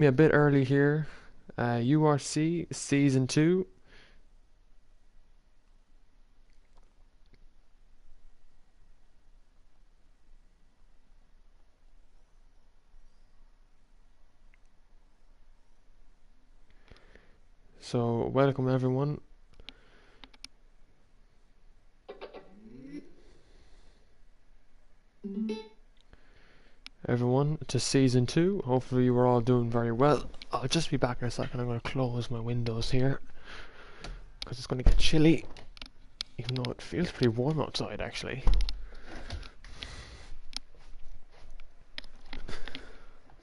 Me a bit early here. URC Season 2. So, welcome everyone. Everyone to Season 2. Hopefully, you are all doing very well. I'll just be back in a second. I'm going to close my windows here because it's going to get chilly, even though it feels pretty warm outside actually.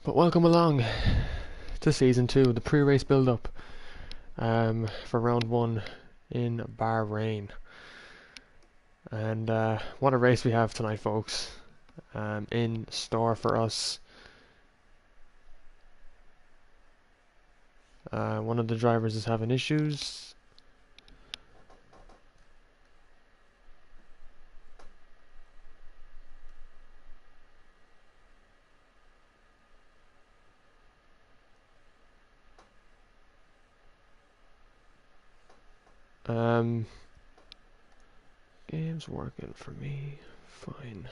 But welcome along to Season 2, the pre race build up for round 1 in Bahrain. And what a race we have tonight, folks, in store for us. One of the drivers is having issues. Game's working for me. Fine.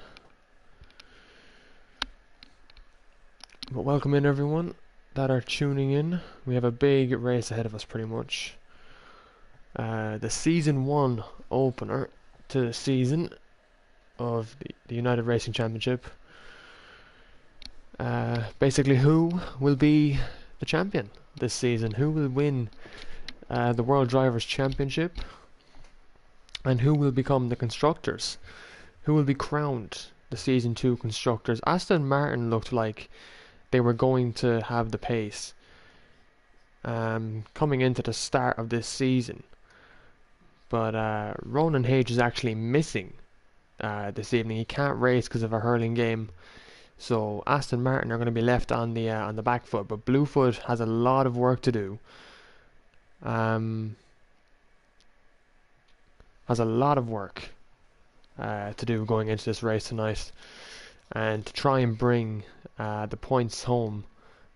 But welcome in everyone that are tuning in. We have a big race ahead of us pretty much. The Season 1 opener to the season of the United Racing Championship. Basically, who will be the champion this season? Who will win the World Drivers' Championship? And who will become the constructors? Who will be crowned the Season 2 constructors? Aston Martin looked like they were going to have the pace coming into the start of this season. But Ronan Hage is actually missing this evening. He can't race because of a hurling game. So Aston Martin are going to be left on the back foot. But Bluefoot has a lot of work to do. Has a lot of work to do going into this race tonight, and to try and bring the points home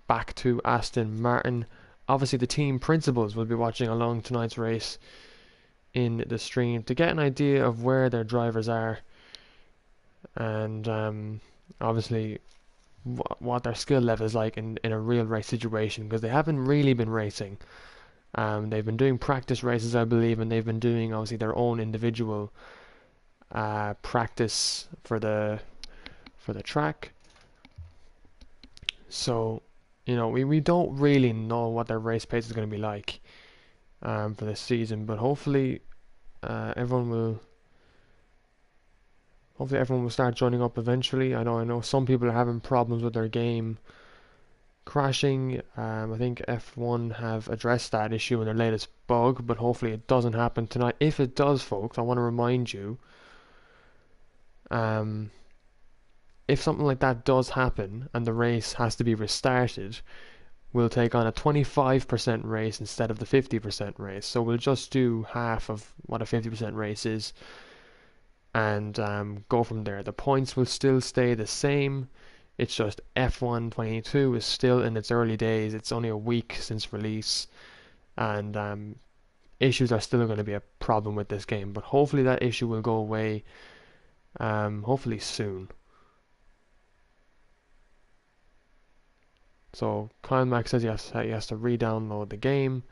back to Aston Martin. Obviously, the team principals will be watching along tonight's race in the stream to get an idea of where their drivers are, and obviously what their skill level is like in a real race situation, because they haven't really been racing. They've been doing practice races, I believe, and they've been doing obviously their own individual practice for the track. So, we don't really know what their race pace is going to be like for this season, but hopefully everyone will start joining up eventually. I know some people are having problems with their game crashing. I think F1 have addressed that issue in their latest bug, but hopefully it doesn't happen tonight. If it does, folks, I want to remind you, if something like that does happen and the race has to be restarted, we'll take on a 25% race instead of the 50% race. So we'll just do half of what a 50% race is, and go from there. The points will still stay the same. It's just F1 22 is still in its early days. It's only a week since release, and issues are still going to be a problem with this game. But hopefully that issue will go away, hopefully soon. So Kyle Max says he has to re-download the game.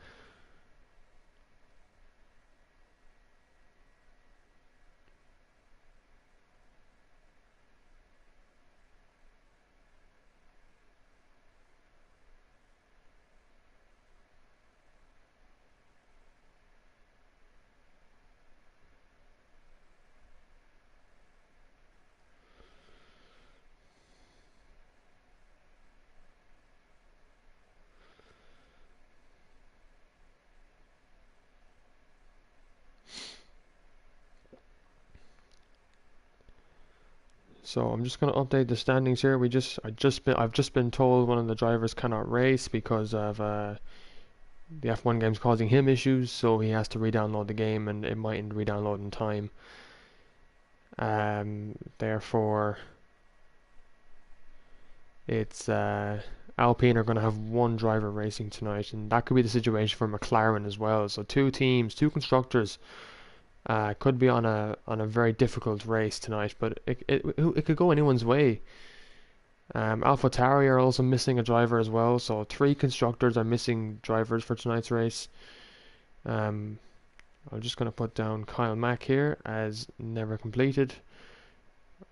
So I'm just going to update the standings here. I've just been told one of the drivers cannot race because of the F1 game's causing him issues, so he has to re-download the game, and it mightn't re-download in time. Therefore, it's Alpine are going to have one driver racing tonight, and that could be the situation for McLaren as well. So two teams, two constructors, could be on a very difficult race tonight, but it could go anyone's way. AlphaTauri are also missing a driver as well, so three constructors are missing drivers for tonight's race. Um, I'm just going to put down Kyle Mack here as never completed.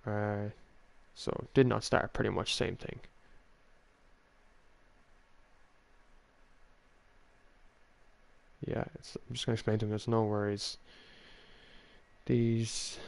So did not start, pretty much same thing. Yeah, I'm just going to explain to him there's no worries. These...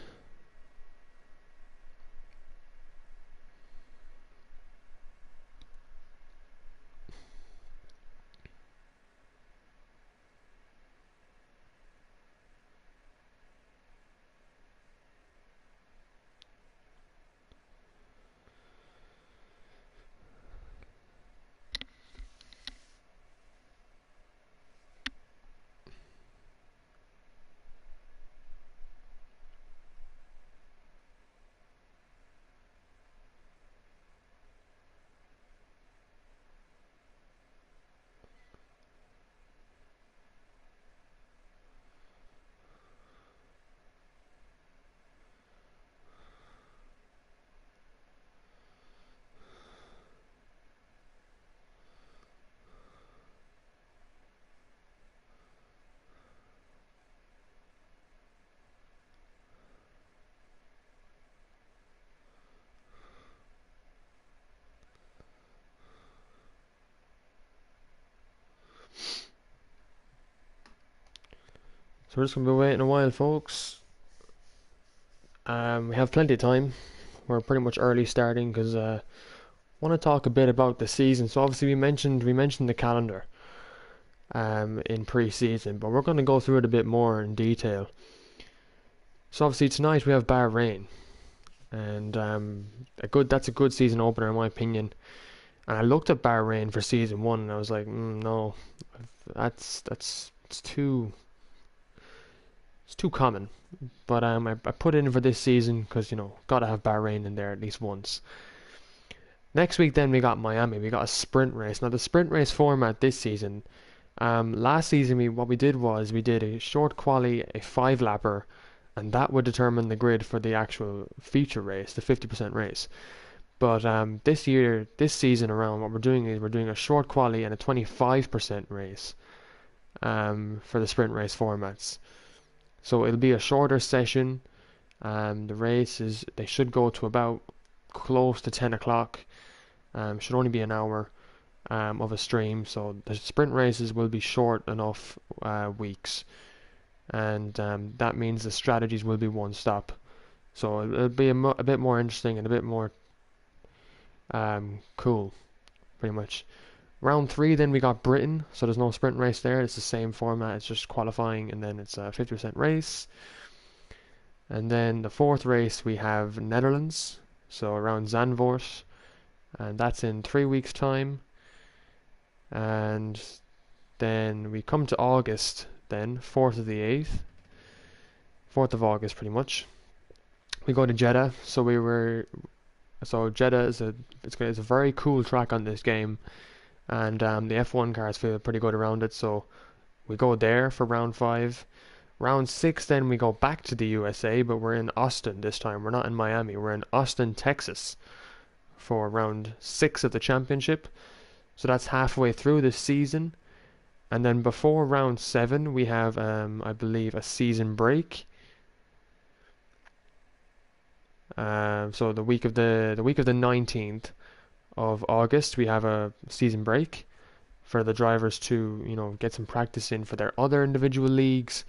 So we're just going to be waiting a while, folks. We have plenty of time. We're pretty much early starting because I want to talk a bit about the season. So obviously we mentioned the calendar in pre-season, but we're going to go through it a bit more in detail. So obviously tonight we have Bahrain, and that's a good season opener in my opinion. And I looked at Bahrain for season one, and I was like, no, it's too common. But I put it in for this season because gotta have Bahrain in there at least once. Next week then we got Miami. We got a sprint race. Now the sprint race format this season. Last season what we did was we did a short quali, a 5-lapper, and that would determine the grid for the actual feature race, the 50% race. But this season around, what we're doing is we're doing a short quali and a 25% race for the sprint race formats. So it'll be a shorter session. The races, they should go to about close to 10 o'clock. Should only be an hour of a stream. So the sprint races will be short enough weeks. And that means the strategies will be one stop. So it'll be a bit more interesting and a bit more cool, pretty much. Round 3 then we got Britain, so there's no sprint race there. It's the same format, it's just qualifying and then it's a 50% race. And then the 4th race we have Netherlands, so around Zandvoort, and that's in 3 weeks time. And then we come to August then, 4th of the 8th, 4th of August pretty much. We go to Jeddah, so Jeddah is a very cool track on this game. And the F1 cars feel pretty good around it, so we go there for round 5. Round 6 then we go back to the USA, but we're in Austin this time. We're not in Miami, we're in Austin, Texas for round 6 of the championship. So that's halfway through the season. And then before round 7 we have I believe a season break. So the week of the 19th of August we have a season break for the drivers to get some practice in for their other individual leagues,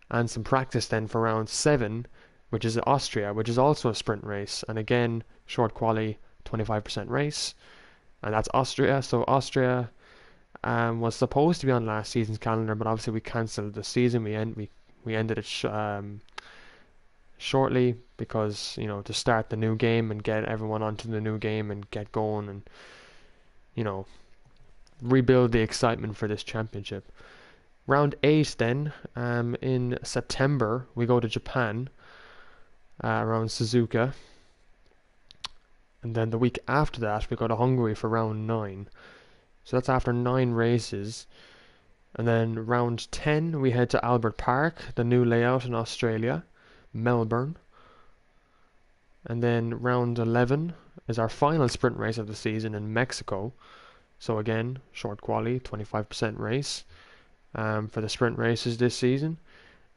and some practice then for round 7, which is Austria, which is also a sprint race, and again short quali, 25% race, and that's Austria. So Austria was supposed to be on last season's calendar, but obviously we cancelled the season. We ended it shortly because to start the new game and get everyone onto the new game and get going and rebuild the excitement for this championship. Round 8 then, in September we go to Japan, around Suzuka, and then the week after that we go to Hungary for round 9. So that's after 9 races. And then round 10, we head to Albert Park, the new layout in Australia, Melbourne. And then round 11 is our final sprint race of the season in Mexico. So again, short quali, 25% race for the sprint races this season.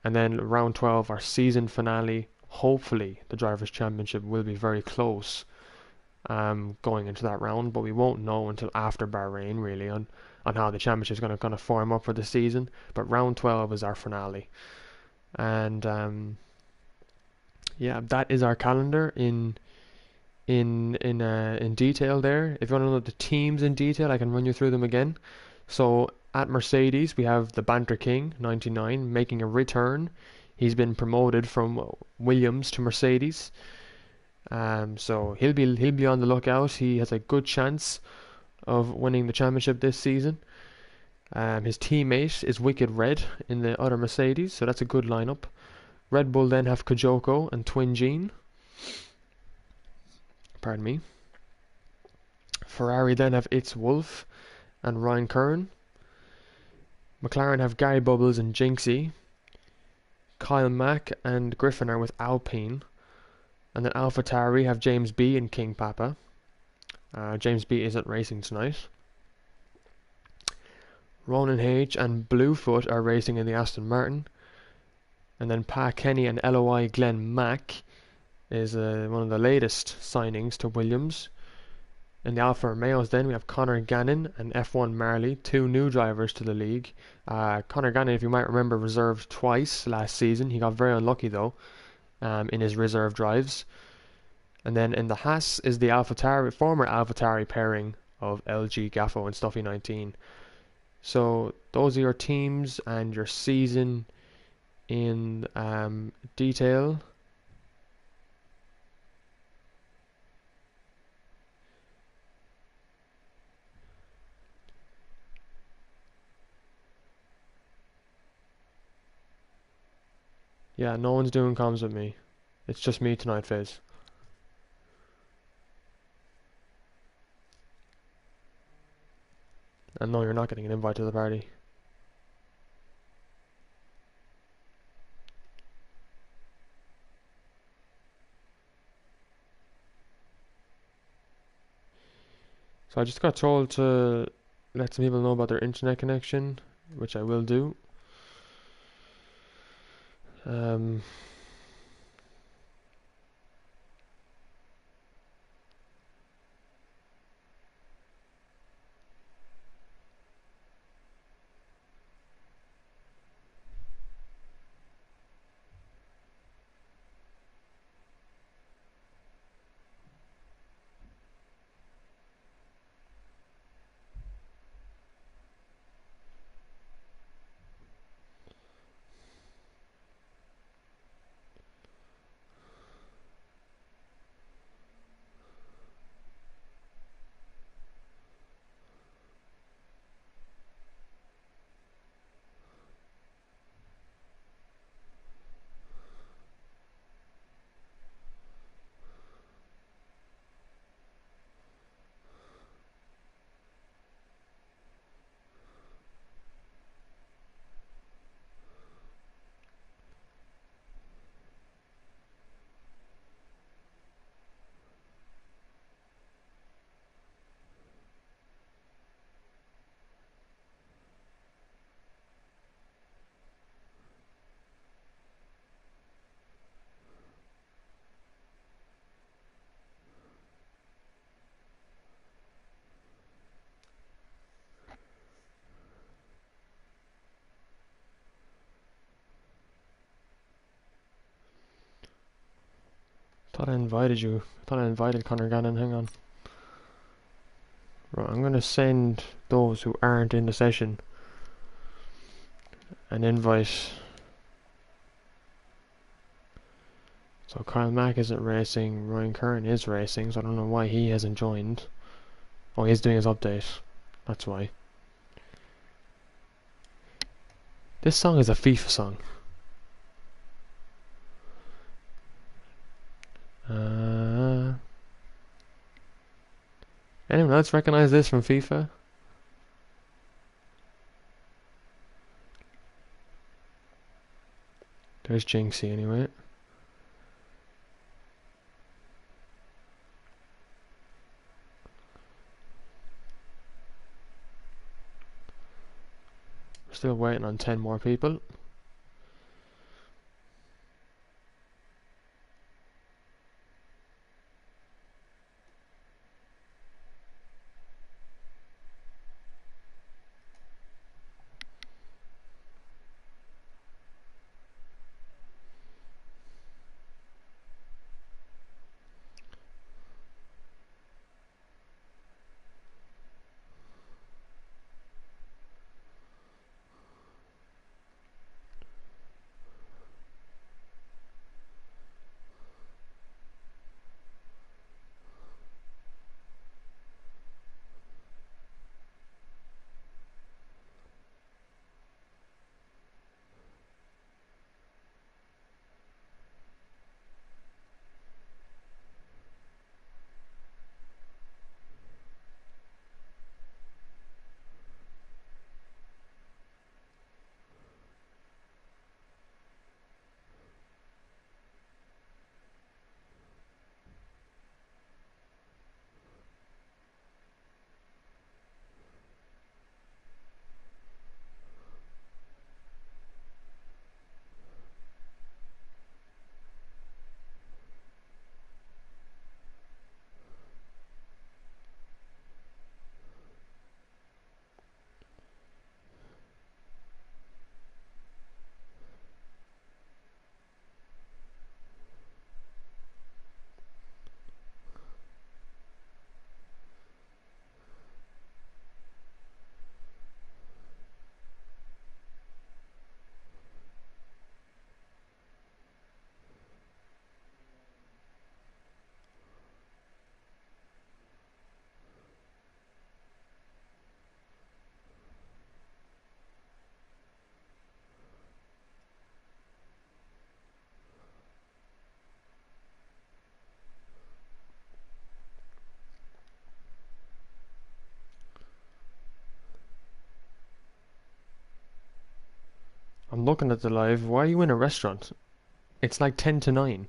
And then round 12, our season finale. Hopefully, the Drivers' Championship will be very close going into that round, but we won't know until after Bahrain, really, on how the championship is going to kind of form up for the season. But round 12 is our finale. And yeah, that is our calendar in detail there. If you want to know the teams in detail, I can run you through them again. So at Mercedes, we have the Banter King 99 making a return. He's been promoted from Williams to Mercedes. So he'll be on the lookout. He has a good chance of winning the championship this season. His teammate is Wicked Red in the other Mercedes, so that's a good lineup. Red Bull then have Kojoko and Twin Gene. Pardon me. Ferrari then have It's Wolf and Ryan Curran. McLaren have Gary Bubbles and Jinxie. Kyle Mack and Griffin are with Alpine. And then AlphaTauri have James B and King Papa. James B isn't racing tonight. Ronan H and Bluefoot are racing in the Aston Martin. And then Pa Kenny and LOI Glenn Mack is one of the latest signings to Williams. In the Alfa Romeos then we have Conor Gannon and F1 Marley, two new drivers to the league. Conor Gannon, if you might remember, reserved twice last season. He got very unlucky though in his reserve drives. And then in the Haas is the former AlphaTauri pairing of LG Gaffo and Stuffy 19. So those are your teams and your season in detail. Yeah, no one's doing comms with me. It's just me tonight, Fizz. And no, you're not getting an invite to the party. So I just got told to let some people know about their internet connection, which I will do. Thought I invited you. Thought I invited Conor Gannon. Hang on. Right, I'm gonna send those who aren't in the session an invite. So Kyle Mack isn't racing. Ryan Curran is racing, so I don't know why he hasn't joined. Oh, he's doing his update. That's why. This song is a FIFA song. Anyone else recognize this from FIFA? There's Jinxie anyway. Still waiting on 10 more people. I'm looking at the live. Why are you in a restaurant? It's like 10 to 9.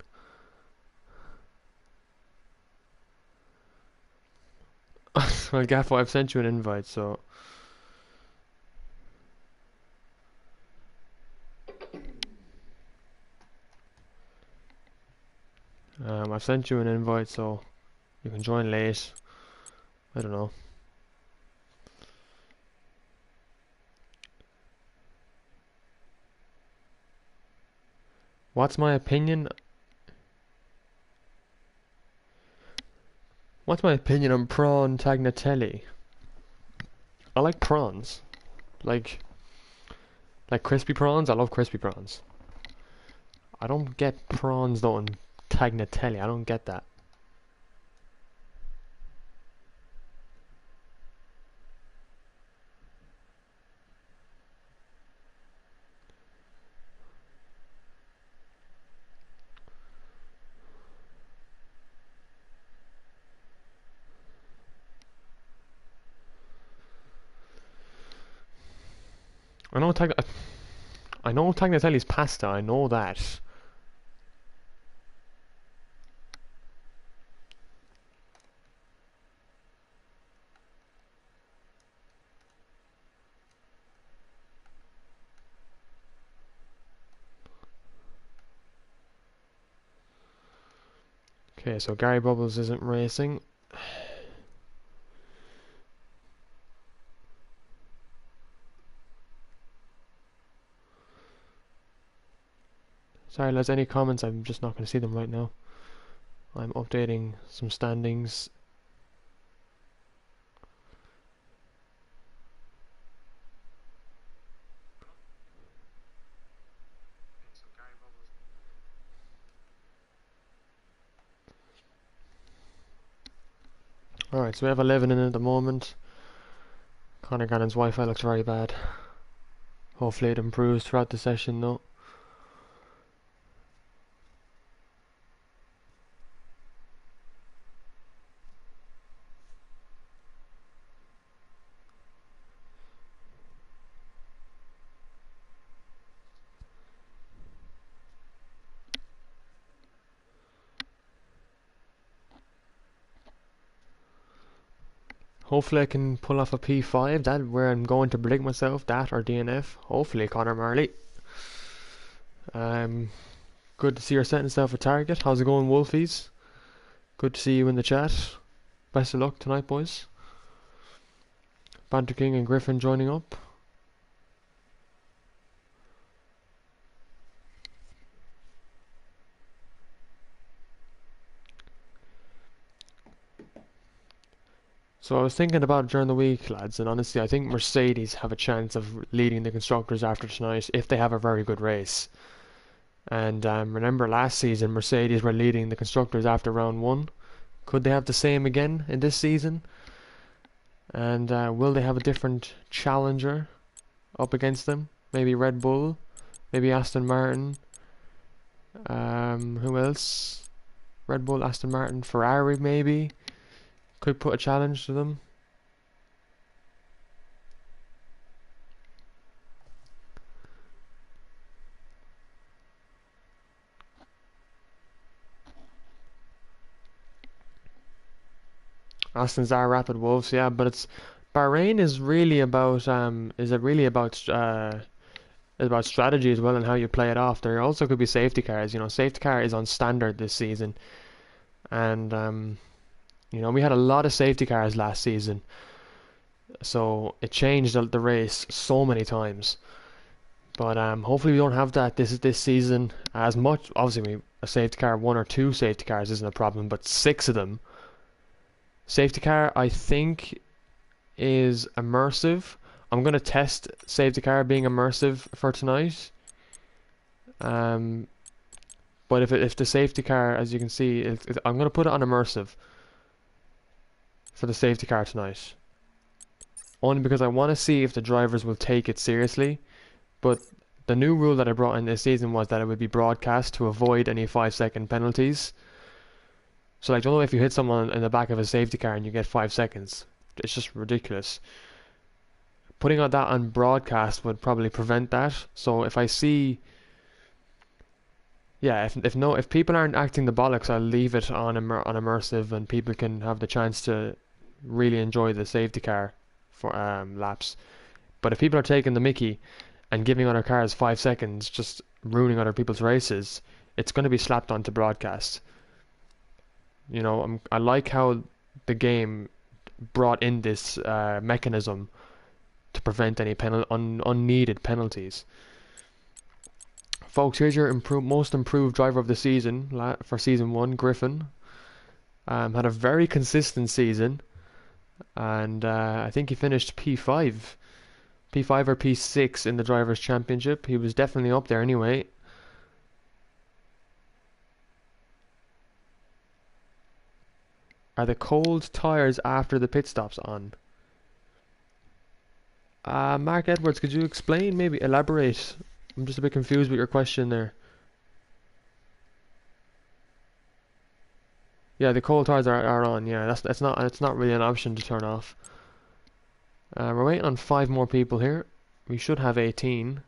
Well, Gaffo, I've sent you an invite, so... I've sent you an invite, so you can join late. I don't know. What's my opinion? What's my opinion on prawn tagliatelle? I like prawns. Like crispy prawns. I love crispy prawns. I don't get prawns though in tagliatelle. I don't get that. I know I know tagliatelle is pasta. I know that. Okay, so Gary Bubbles isn't racing. Sorry, lads, any comments? I'm just not going to see them right now. I'm updating some standings. Alright, so we have 11 in at the moment. Connor Gannon's Wi-Fi looks very bad. Hopefully it improves throughout the session though. Hopefully I can pull off a P5. That where I'm going to predict myself. That or DNF. Hopefully, Connor Marley. Um, Good to see you're setting yourself a target. How's it going, Wolfies? Good to see you in the chat. Best of luck tonight, boys. Banter King and Griffin joining up. So I was thinking about it during the week, lads, and honestly, I think Mercedes have a chance of leading the constructors after tonight if they have a very good race. And remember last season, Mercedes were leading the constructors after round one. Could they have the same again in this season? And will they have a different challenger up against them? Maybe Red Bull, maybe Aston Martin. Who else? Red Bull, Aston Martin, Ferrari maybe could put a challenge to them. Aston's are Rapid Wolves, yeah, but it's Bahrain is really about is about strategy as well and how you play it off. There also could be safety cars. You know, safety car is on standard this season, and you know we had a lot of safety cars last season, so it changed the race so many times. But hopefully we don't have that this season as much. Obviously, a safety car, one or two safety cars isn't a problem, but six of them. Safety car, I think, is immersive. I'm gonna test safety car being immersive for tonight. Um, but if the safety car, as you can see, I'm gonna put it on immersive for the safety car tonight. Only because I want to see if the drivers will take it seriously. But the new rule that I brought in this season was that it would be broadcast to avoid any 5-second penalties. So like, don't know if you hit someone in the back of a safety car and you get 5 seconds. It's just ridiculous. Putting that on broadcast would probably prevent that. So if I see, yeah, if people aren't acting the bollocks, I'll leave it on immersive, and people can have the chance to really enjoy the safety car for laps. But if people are taking the mickey and giving other cars 5 seconds, just ruining other people's races, it's going to be slapped onto broadcast. You know, I like how the game brought in this mechanism to prevent any unneeded penalties. Folks, here's your most improved driver of the season for season 1, Griffin. Had a very consistent season, and I think he finished P5 or P6 in the Drivers' Championship. He was definitely up there anyway. Are the cold tyres after the pit stops on? Mark Edwards, could you explain, maybe elaborate? I'm just a bit confused with your question there. Yeah, the cold tyres are on. Yeah, that's not really an option to turn off. We're waiting on 5 more people here. We should have 18.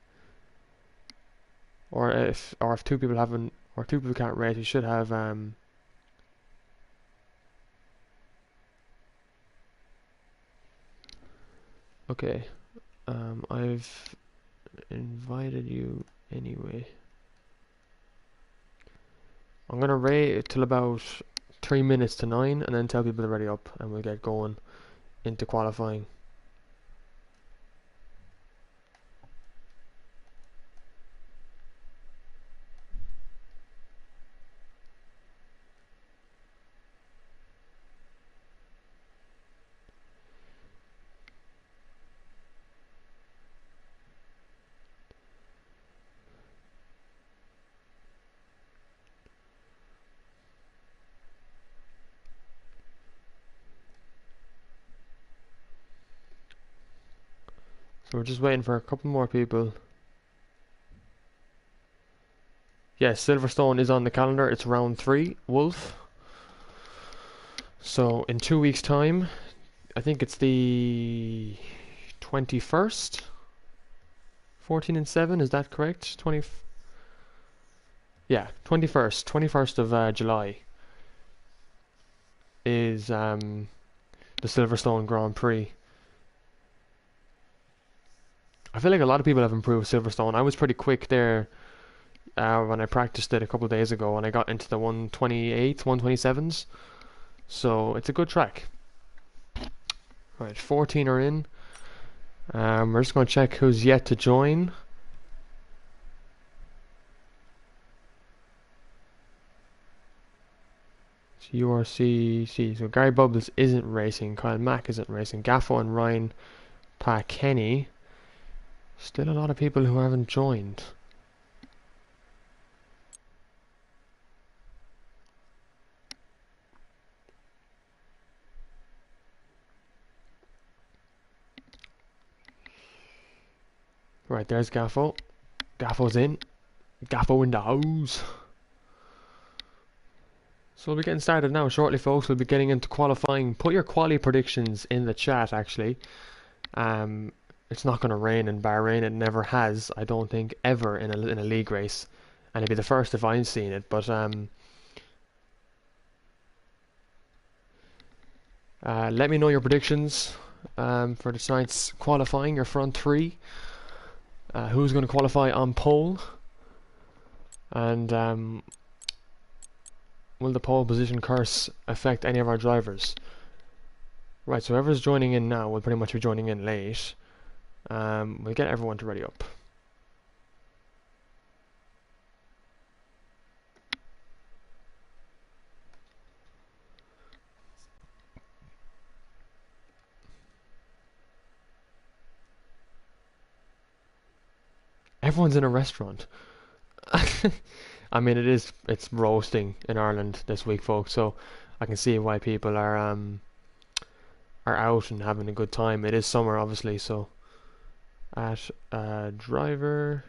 Or if 2 people haven't, or 2 people can't race, we should have okay. I've invited you anyway. I'm gonna wait till about 3 minutes to 9 and then tell people they're ready up, and we'll get going into qualifying. So we're just waiting for a couple more people. Yes, Silverstone is on the calendar. It's round 3, Wolf. So in 2 weeks' time, I think it's the 21st. 14 and 7, is that correct? 21st of July is the Silverstone Grand Prix. I feel like a lot of people have improved Silverstone. I was pretty quick there when I practiced it a couple of days ago, and I got into the 128s, 127s. So it's a good track. Right, 14 are in. We're just going to check who's yet to join. It's URC. So Gary Bubbles isn't racing. Kyle Mack isn't racing. Gaffo and Ryan Kenny. Still a lot of people who haven't joined. Right, there's Gaffo. Gaffo's in. Gaffo in the house. So we'll be getting started now shortly, folks. We'll be getting into qualifying. Put your quali predictions in the chat, actually. It's not going to rain in Bahrain. It never has, I don't think, ever in a league race. And it'd be the first if I've seen it. But let me know your predictions for tonight's qualifying, your front three. Who's going to qualify on pole? And will the pole position curse affect any of our drivers? Right, so whoever's joining in now will pretty much be joining in late. We'll get everyone to ready up. Everyone's in a restaurant. I mean, it's roasting in Ireland this week, folks. So I can see why people are out and having a good time. It is summer, obviously. So at driver,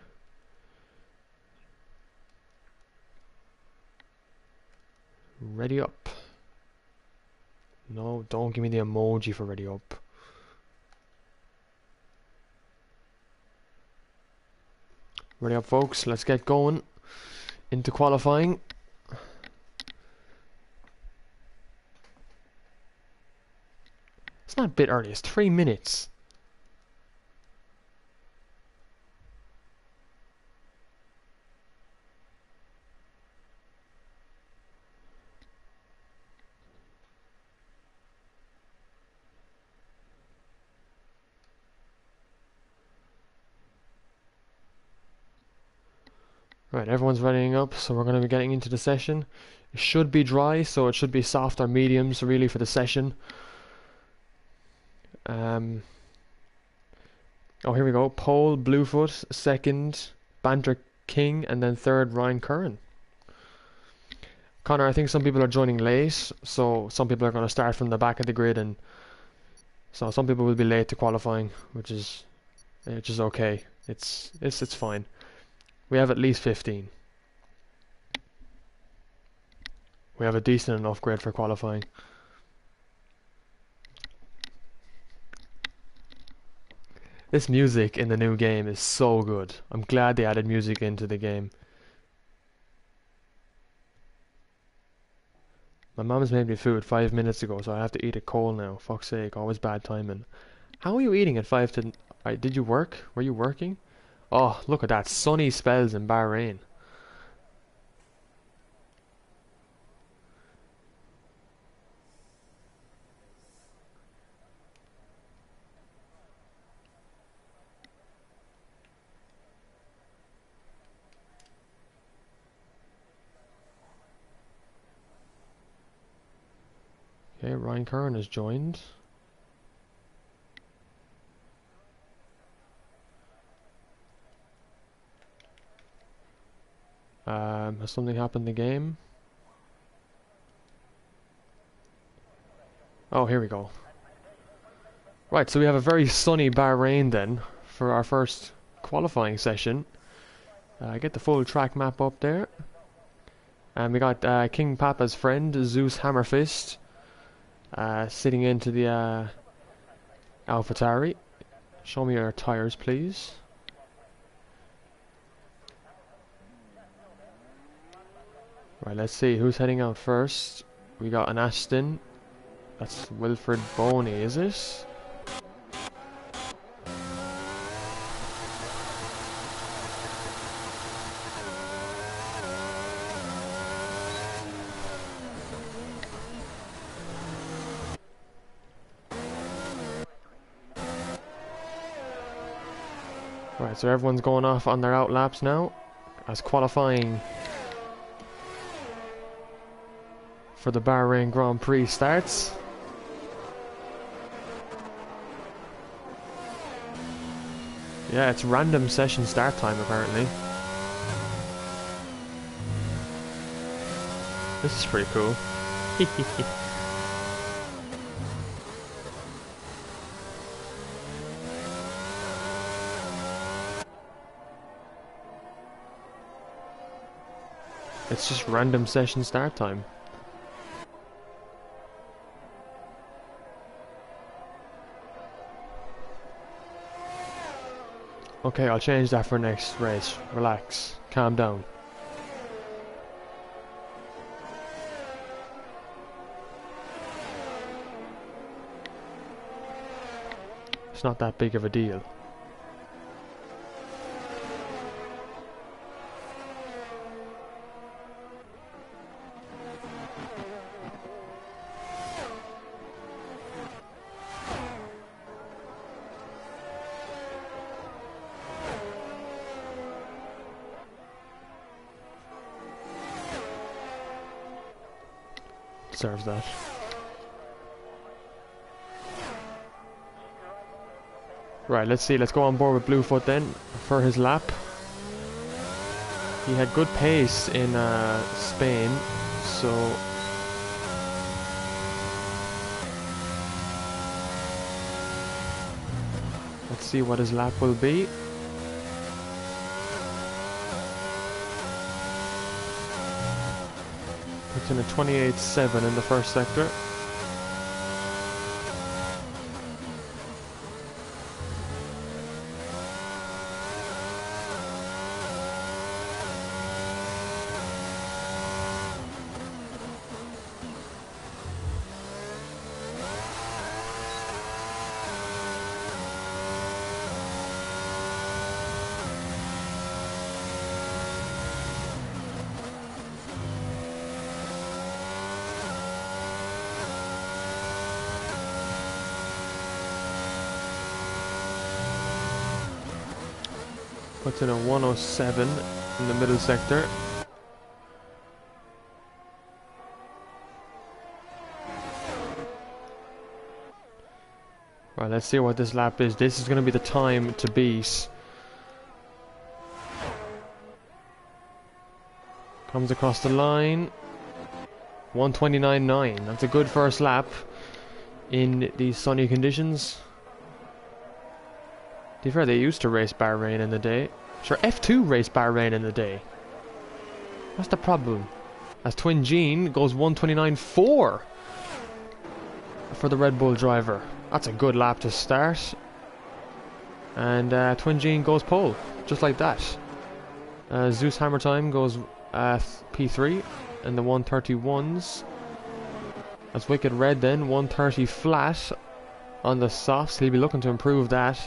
ready up. No, don't give me the emoji for ready up. Ready up, folks. Let's get going into qualifying. It's not a bit early. It's 3 minutes. Right, everyone's readying up, so we're going to be getting into the session. It should be dry, so it should be soft or mediums really for the session. Oh, here we go. Pole, Bluefoot, second, Banter King, and then third, Ryan Curran. Connor, I think some people are joining late, so some people are going to start from the back of the grid, and so some people will be late to qualifying, which is okay. It's fine. We have at least 15. We have a decent enough grid for qualifying. This music in the new game is so good. I'm glad they added music into the game. My mom's made me food 5 minutes ago, so I have to eat it cold now. Fuck's sake, always bad timing. How are you eating at 5 to... did you work? Were you working? Oh, look at that. Sunny spells in Bahrain. Okay, Ryan Curran has joined. Has something happened in the game? Oh, here we go. Right, so we have a very sunny Bahrain then for our first qualifying session. Get the full track map up there. And we got King Papa's friend, Zeus Hammerfist, sitting into the AlphaTauri. Show me your tires, please. Right, let's see who's heading out first. We got an Aston, That's Wilfred Boney, is it? Right, so everyone's going off on their out laps now as qualifying for the Bahrain Grand Prix starts. Yeah, it's random session start time apparently. This is pretty cool. It's just random session start time. Okay, I'll change that for next race. Relax. Calm down. It's not that big of a deal. Deserves that. Right, let's see. Let's go on board with Bluefoot then for his lap. He had good pace in Spain, so let's see what his lap will be. It's in a 28.7 in the first sector. Puts in a 107 in the middle sector. Right, let's see what this lap is. This is going to be the time to beat. Comes across the line. 129.9. That's a good first lap in these sunny conditions. To be fair, they used to race Bahrain in the day. Sure, F2 raced Bahrain in the day. What's the problem? As Twin Gene goes 129.4 for the Red Bull driver. That's a good lap to start. And Twin Gene goes pole, just like that. Zeus Hammer Time goes P3 in the 131s. That's Wicked Red then, 130 flat on the softs. He'll be looking to improve that.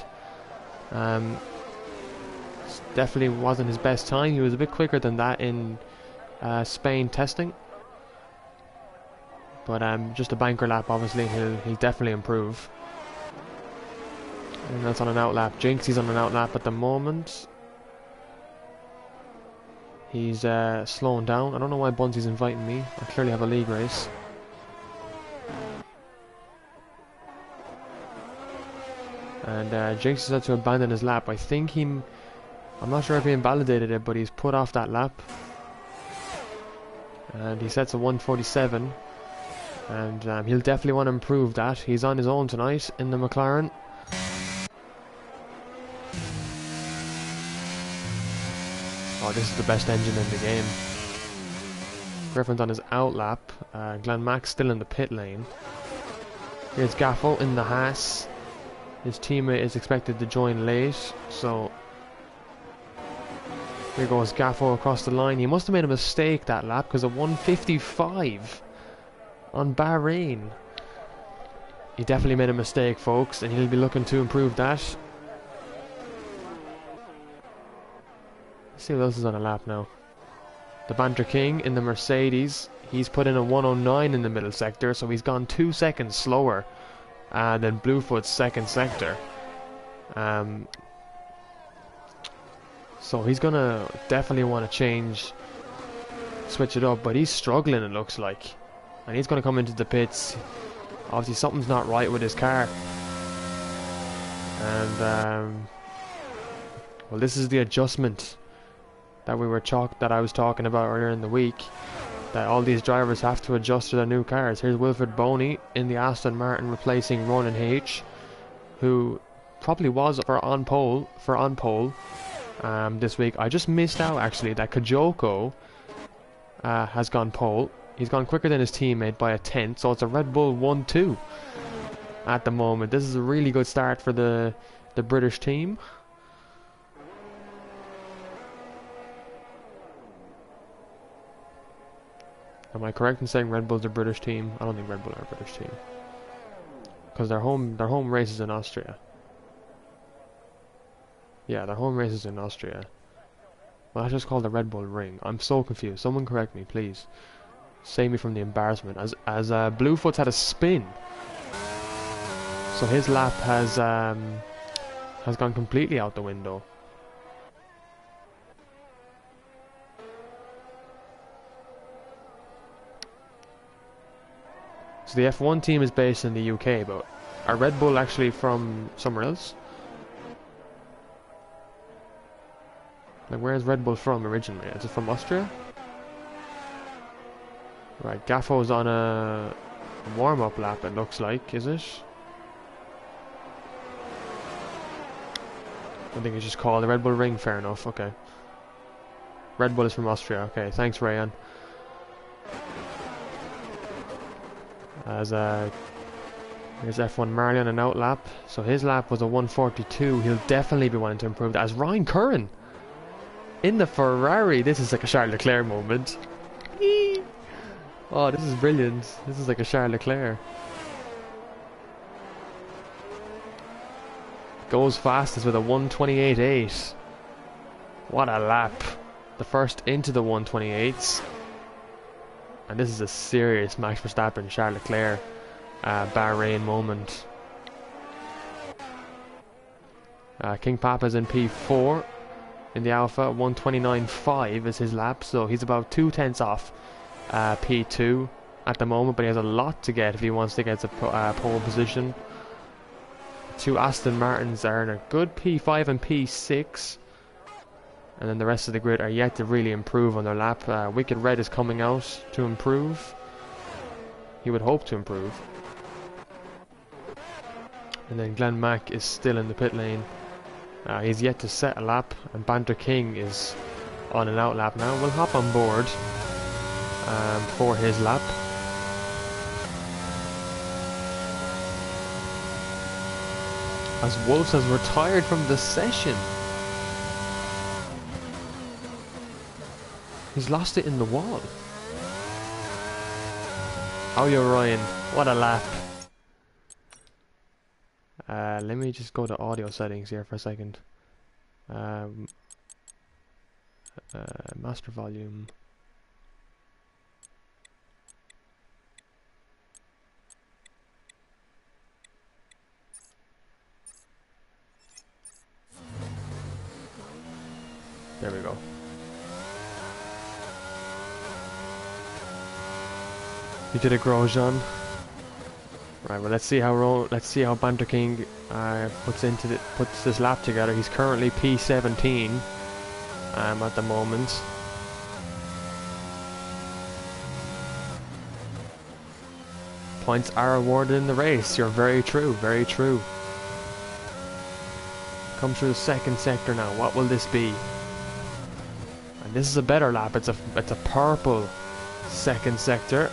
Definitely wasn't his best time. He was a bit quicker than that in Spain testing, but just a banker lap. Obviously, he'll definitely improve. And that's on an out lap. Jinxie's on an out lap at the moment. He's slowing down. I don't know why Bunsy's inviting me. I clearly have a league race. And Jinx has had to abandon his lap. I think I'm not sure if he invalidated it, but he's put off that lap. And he sets a 147. And he'll definitely want to improve that. He's on his own tonight in the McLaren. Oh, this is the best engine in the game. Griffin's on his out lap. Glenn Max still in the pit lane. Here's Gaffo in the Haas. His teammate is expected to join late, so here goes Gaffo across the line. He must have made a mistake that lap because a 155 on Bahrain. He definitely made a mistake, folks, and he'll be looking to improve that. Let's see what else is on a lap now. The Banter King in the Mercedes, he's put in a 109 in the middle sector, so he's gone 2 seconds slower than Bluefoot's second sector. So he's gonna definitely want to switch it up, but he's struggling, it looks like. And he's gonna come into the pits. Obviously something's not right with his car. And well, this is the adjustment that I was talking about earlier in the week, that all these drivers have to adjust to their new cars. Here's Wilfred Boney in the Aston Martin replacing Ronan H, who probably was on pole this week. I just missed out actually that Kajoko has gone pole. He's gone quicker than his teammate by a tenth, so it's a Red Bull 1-2 at the moment. This is a really good start for the British team. Am I correct in saying Red Bull's a British team? I don't think Red Bull are a British team, because their home race is in Austria. Yeah, their home race is in Austria. Well, that's just called the Red Bull Ring. I'm so confused. Someone correct me, please. Save me from the embarrassment. As Bluefoot's had a spin, so his lap has gone completely out the window. So the F1 team is based in the UK, but are Red Bull actually from somewhere else? Like, where is Red Bull from originally? Is it from Austria? Right, Gaffo's on a warm-up lap, it looks like, is it? I think it's just called the Red Bull Ring, fair enough, okay. Red Bull is from Austria, okay, thanks Rayan. Here's F1 Marley on an out lap. So his lap was a 142. He'll definitely be wanting to improve that. As Ryan Curran in the Ferrari. This is like a Charles Leclerc moment. Oh, this is brilliant. This is like a Charles Leclerc. Goes fastest with a 128.8. What a lap. The first into the 128s. And this is a serious Max Verstappen, Charles Leclerc, Bahrain moment. King Papa's in P4 in the Alpha. 129.5 is his lap, so he's about 2 tenths off P2 at the moment, but he has a lot to get if he wants to get to pole position. 2 Aston Martins are in a good P5 and P6. And then the rest of the grid are yet to really improve on their lap. Wicked Red is coming out to improve. He would hope to improve. And then Glenn Mack is still in the pit lane. He's yet to set a lap. And Banter King is on an out lap now. We'll hop on board for his lap. As Wolves has retired from the session. He's lost it in the wall. Oh, you're Ryan. What a lap. Let me just go to audio settings here for a second. Master volume. There we go. You did it, Grosjean. Right, well, let's see how Banter King puts this lap together. He's currently P17 at the moment. Points are awarded in the race. You're very true, very true. Come through the second sector now. What will this be? And this is a better lap. It's a purple second sector.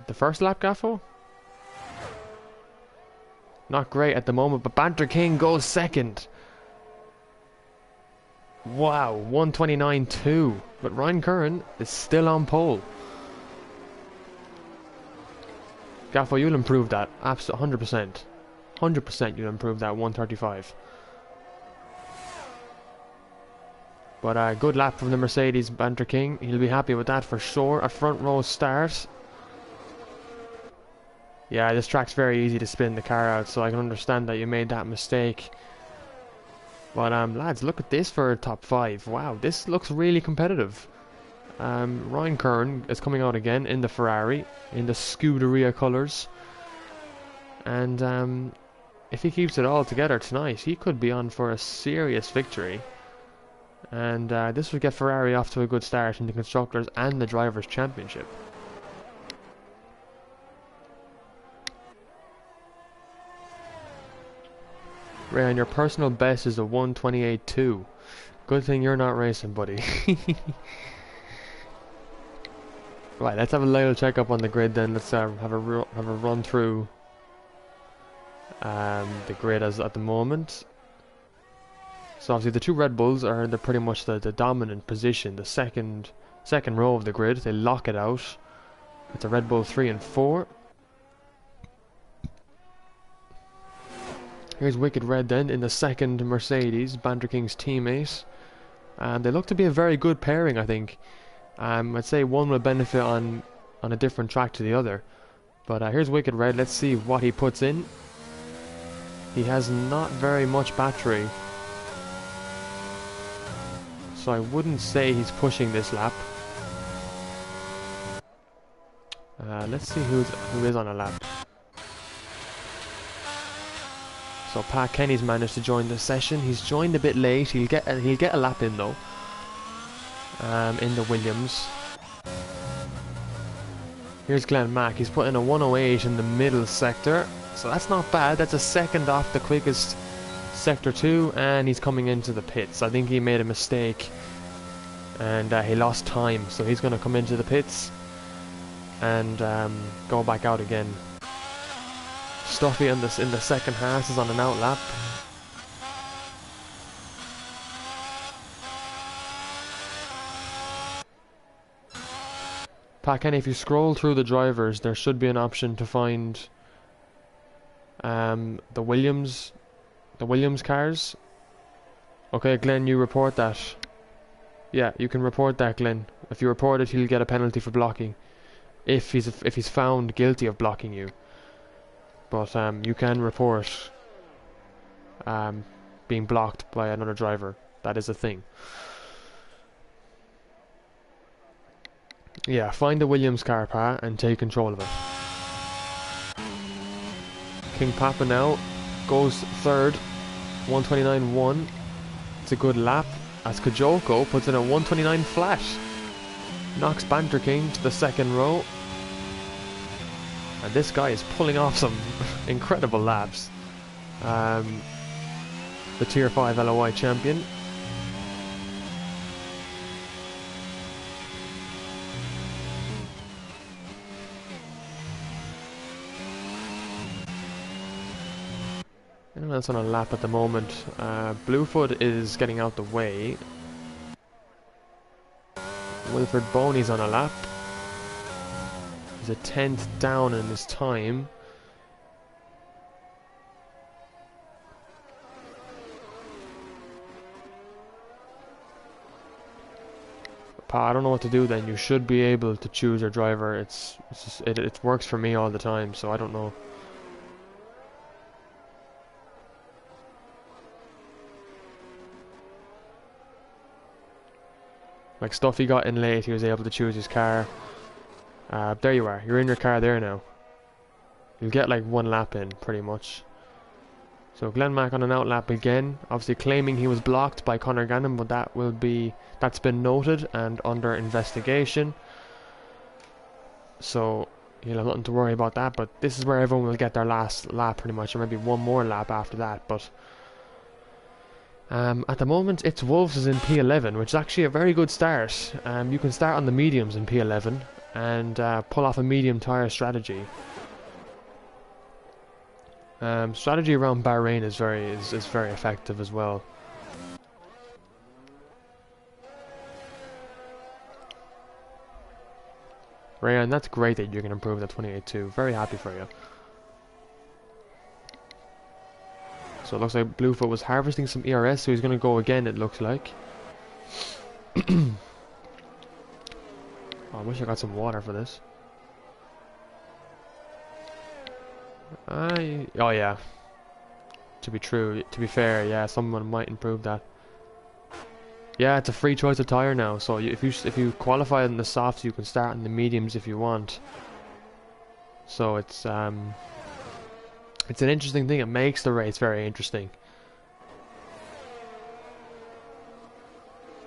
The first lap, Gaffo? Not great at the moment, but Banter King goes second. Wow, 129.2. But Ryan Curran is still on pole. Gaffo, you'll improve that. Absolutely, 100%. 100% you'll improve that 135. But good lap from the Mercedes Banter King. He'll be happy with that for sure. A front row start. Yeah, this track's very easy to spin the car out, so I can understand that you made that mistake. But lads, look at this for top 5. Wow, this looks really competitive. Ryan Curran is coming out again in the Ferrari, in the Scuderia colours. And if he keeps it all together tonight, he could be on for a serious victory. And this would get Ferrari off to a good start in the Constructors and the Drivers' Championship. Rayan, your personal best is a 128.2. Good thing you're not racing, buddy. Right, let's have a little check up on the grid then. Let's have a run through the grid as at the moment. So obviously the two Red Bulls are in pretty much the dominant position. The second row of the grid, they lock it out. It's a Red Bull 3 and 4. Here's Wicked Red then in the second Mercedes, Banter King's teammate. And they look to be a very good pairing, I think. I'd say one will benefit on a different track to the other. But here's Wicked Red, let's see what he puts in. He has not very much battery. So I wouldn't say he's pushing this lap. Let's see who is on a lap. So Pat Kenny's managed to join the session. He's joined a bit late. He'll get a lap in though. In the Williams. Here's Glenn Mack. He's put in a 108 in the middle sector. So that's not bad. That's a second off the quickest sector 2, and he's coming into the pits. I think he made a mistake and he lost time. So he's going to come into the pits and go back out again. Stuffy in the second half is on an out lap. Pat Kenny, if you scroll through the drivers, there should be an option to find the Williams cars. Okay, Glenn, you report that. Yeah, you can report that, Glenn. If you report it, he'll get a penalty for blocking. If he's found guilty of blocking you. But you can report being blocked by another driver. That is a thing. Yeah, find the Williams car, Pa, and take control of it. King Papa now goes third, 129.1. It's a good lap as Kajoko puts in a 129 flat. Knocks Banter King to the second row. And this guy is pulling off some incredible laps. The Tier 5 LOI champion. Anyone else on a lap at the moment? Bluefoot is getting out the way. Wilfred Boney's on a lap. He's a 10th down in his time. Pa, I don't know what to do then. You should be able to choose your driver. It works for me all the time, so I don't know. Like Stuffy got in late, he was able to choose his car. There you are, you're in your car there now. You'll get like one lap in, pretty much. So Glenn Mack on an out lap again, obviously claiming he was blocked by Conor Gannon, but that's been noted and under investigation. So you'll have nothing to worry about that, but this is where everyone will get their last lap pretty much, or maybe one more lap after that, but at the moment it's Wolves is in P11, which is actually a very good start. You can start on the mediums in P11 and pull off a medium tyre strategy. Strategy around Bahrain is very effective as well. Rayan, that's great that you can improve that 28-2. Very happy for you. So it looks like Bluefoot was harvesting some ERS, so he's going to go again, it looks like. Oh, I wish I got some water for this. Oh yeah. To be fair, yeah, someone might improve that. Yeah, it's a free choice of tire now. So if you qualify in the softs, you can start in the mediums if you want. So it's an interesting thing. It makes the race very interesting.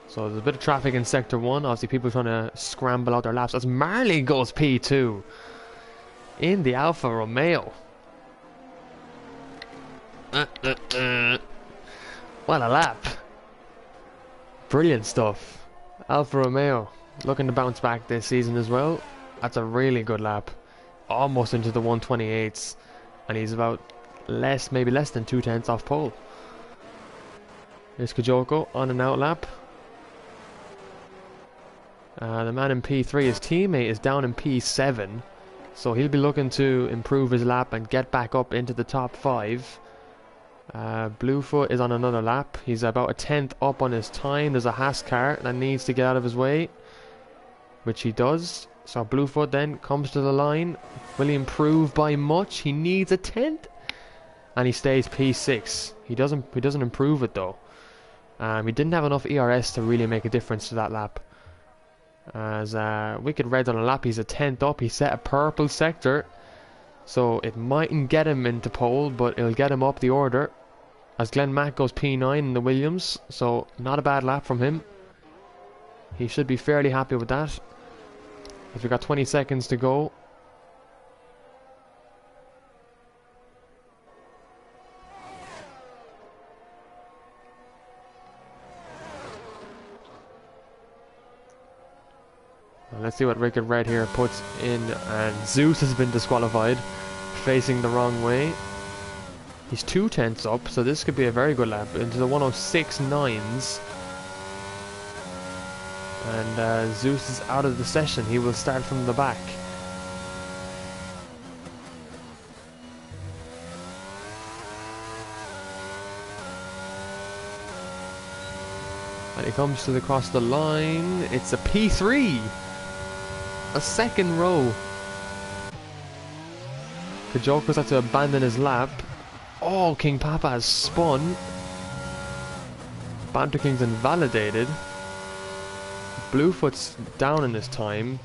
So there's a bit of traffic in Sector 1. Obviously, people trying to scramble out their laps. As Marley goes P2 in the Alfa Romeo. What a lap. Brilliant stuff. Alfa Romeo looking to bounce back this season as well. That's a really good lap. Almost into the 128s. And he's about maybe less than 2/10 off pole. Here's Kajoko on an out lap. The man in P3, his teammate, is down in P7. So he'll be looking to improve his lap and get back up into the top 5. Bluefoot is on another lap. He's about a 10th up on his time. There's a Haas car that needs to get out of his way, which he does. So Bluefoot then comes to the line. Will he improve by much? He needs a 10th, and he stays P6. He doesn't improve it though. He didn't have enough ERS to really make a difference to that lap. As Wicked Red on a lap, he's a 10th up. He set a purple sector, so it mightn't get him into pole, but it'll get him up the order. As Glenn Mack goes P9 in the Williams, so not a bad lap from him. He should be fairly happy with that. If we've got 20 seconds to go. Well, let's see what Wicked Red here puts in, and Zeus has been disqualified, facing the wrong way. He's 2/10 up, so this could be a very good lap into the 106.9s. And Zeus is out of the session. He will start from the back. And he comes to the cross the line. It's a P3. A second row. Kajoko's had to abandon his lap. Oh, King Papa has spun. Banter King's invalidated. Bluefoot's down in his time.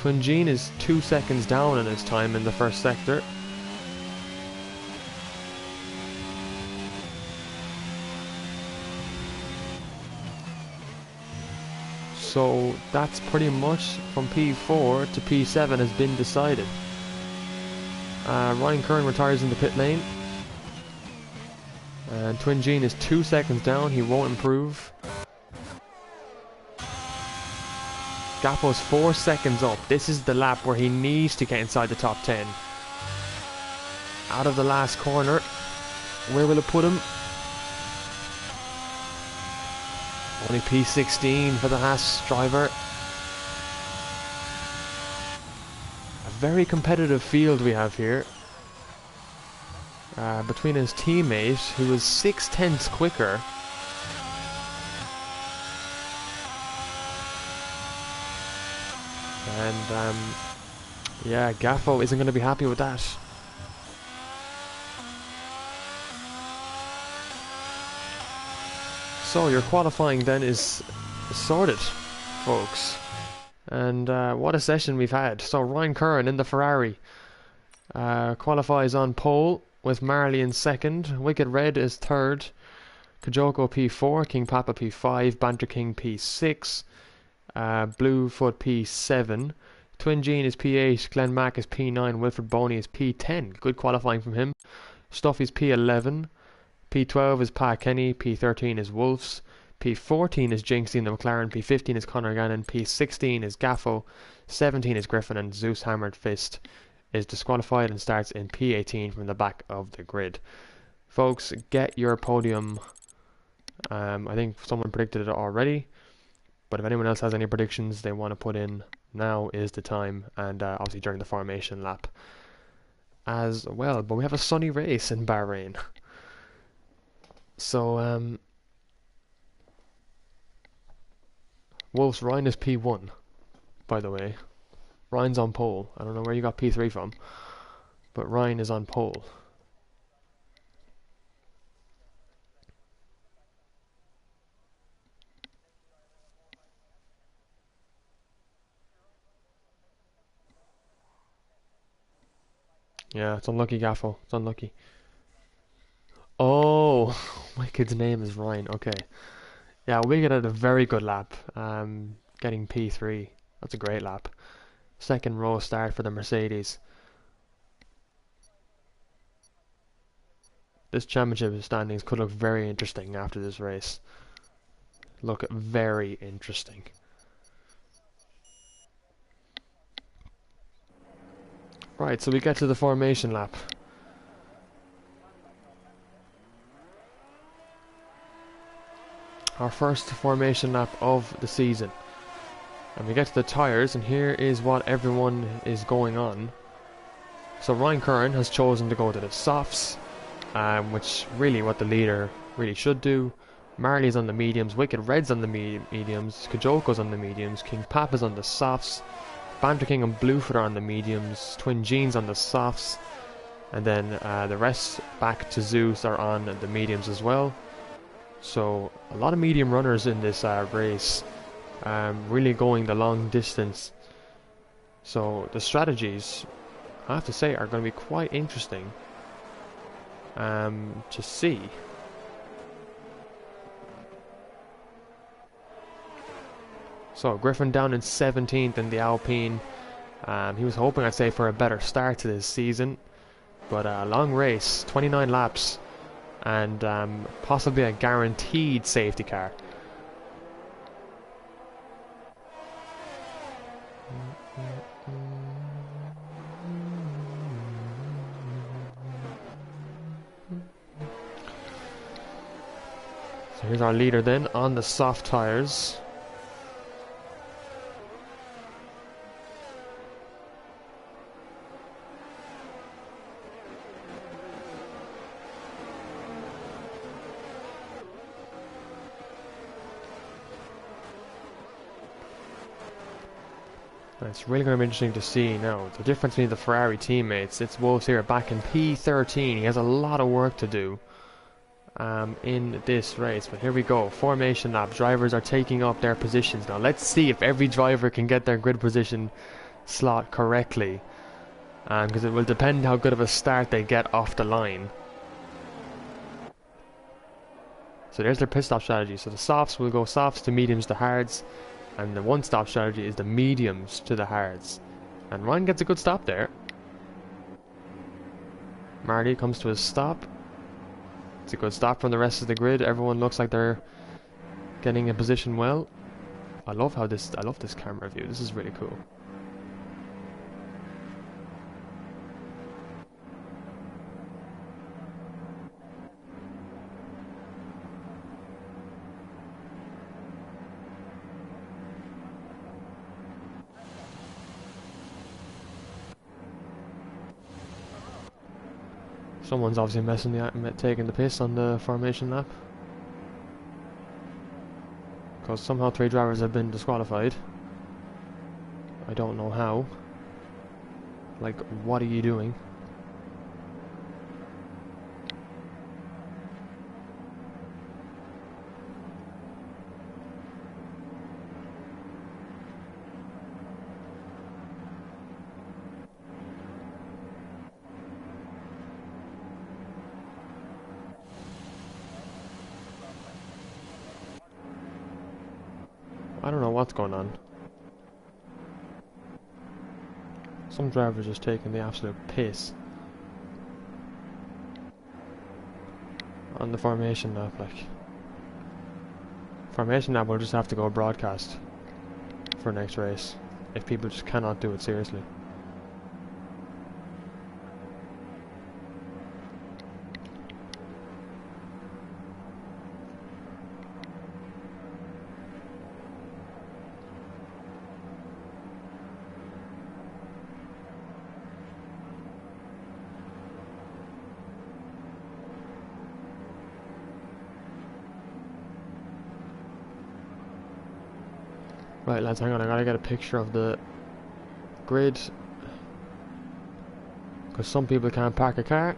Twin Gene is 2 seconds down in his time in the first sector. So that's pretty much from P4 to P7 has been decided. Ryan Curran retires in the pit lane. And Twin Gene is 2 seconds down. He won't improve. Gappo's 4 seconds up. This is the lap where he needs to get inside the top 10. Out of the last corner. Where will it put him? Only P16 for the Haas driver. A very competitive field we have here. Between his teammate, who is 6/10 quicker. And yeah, Gaffo isn't going to be happy with that. So your qualifying then is sorted, folks. And what a session we've had. So Ryan Curran in the Ferrari qualifies on pole with Marley in second. Wicked Red is third. Kajoko P4, King Papa P5, Banter King P6, Bluefoot P7, Twin Gene is P8, Glenn Mack is P9, Wilfred Boney is P10. Good qualifying from him. Stuffy's P11, P12 is Pa Kenny, P13 is Wolves, P14 is Jinxie in the McLaren, P15 is Conor Gannon, P16 is Gaffo, 17 is Griffin, and Zeus Hammered Fist is disqualified and starts in P18 from the back of the grid. Folks, get your podium. I think someone predicted it already, but if anyone else has any predictions they want to put in, now is the time, and obviously during the formation lap as well. But we have a sunny race in Bahrain. So, Wolves, Ryan is P1, by the way. Ryan's on pole. I don't know where you got P3 from, but Ryan is on pole. Yeah, it's unlucky, Gaffo. It's unlucky. Oh, my kid's name is Ryan. Okay. Yeah, we get a very good lap. Getting P3. That's a great lap. Second row start for the Mercedes. This championship standings could look very interesting after this race. Look very interesting. Right, so we get to the formation lap. Our first formation lap of the season. And we get to the tyres, and here is what everyone is going on. So Ryan Curran has chosen to go to the softs, which really what the leader really should do. Marley's on the mediums, Wicked Red's on the mediums, Kajoko's on the mediums, King Papa's on the softs, Banter King and Bluefoot are on the mediums, Twin Jeans on the softs, and then the rest back to Zeus are on the mediums as well. So a lot of medium runners in this race, really going the long distance. So the strategies, I have to say, are going to be quite interesting to see. So Griffin down in 17th in the Alpine. He was hoping, I'd say, for a better start to this season, but a long race, 29 laps, and possibly a guaranteed safety car. So here's our leader then on the soft tyres. It's really going to be interesting to see now the difference between the Ferrari teammates. It's Wolves here back in P13. He has a lot of work to do in this race. But here we go. Formation lap. Drivers are taking up their positions now. Let's see if every driver can get their grid position slot correctly, because it will depend how good of a start they get off the line. So there's their pit stop strategy. So the softs will go softs to mediums to hards. And the one-stop strategy is the mediums to the hards. And Ryan gets a good stop there. Marty comes to a stop. It's a good stop from the rest of the grid. Everyone looks like they're getting in position well. I love this camera view. This is really cool. Someone's obviously taking the piss on the formation lap, because somehow 3 drivers have been disqualified. I don't know how. Like, what are you doing? I don't know what's going on. Some drivers just taking the absolute piss on the formation lap. Like, formation lap will just have to go broadcast for next race if people just cannot do it seriously. Right, lads, hang on, I gotta get a picture of the grid. Because some people can't park a car.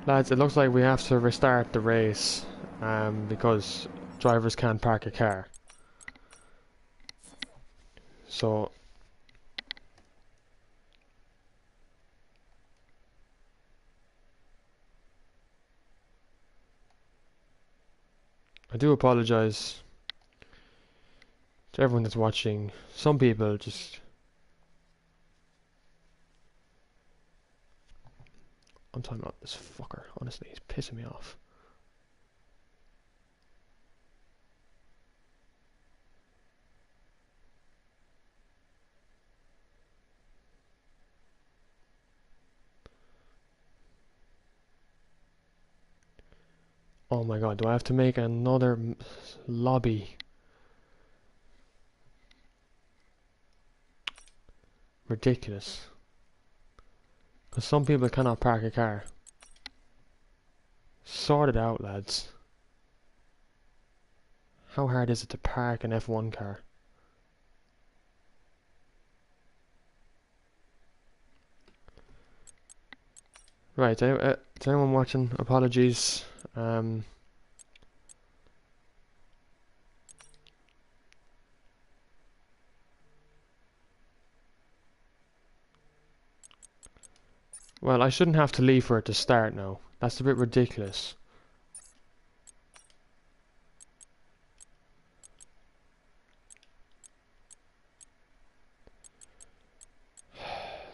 Lads, it looks like we have to restart the race because drivers can't park a car. So I do apologise to everyone that's watching. Some people just... I'm talking about this fucker, honestly, he's pissing me off. Oh my god, do I have to make another lobby? Ridiculous. Because some people cannot park a car. Sort it out, lads. How hard is it to park an F1 car? Right, to anyone watching, apologies. Well, I shouldn't have to leave for it to start now. That's a bit ridiculous.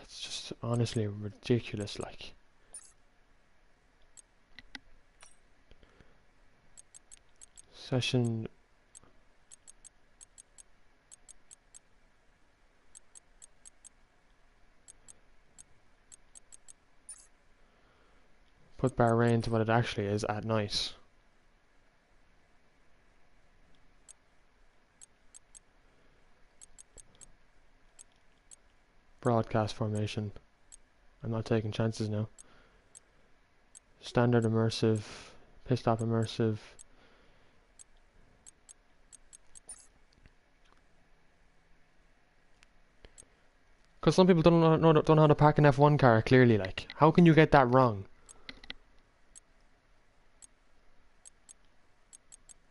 It's just honestly ridiculous, like. Session... Put Bahrain to what it actually is at night. Broadcast formation. I'm not taking chances now. Standard immersive. Pit stop immersive. Because some people don't know how to park an F1 car, clearly, like. How can you get that wrong?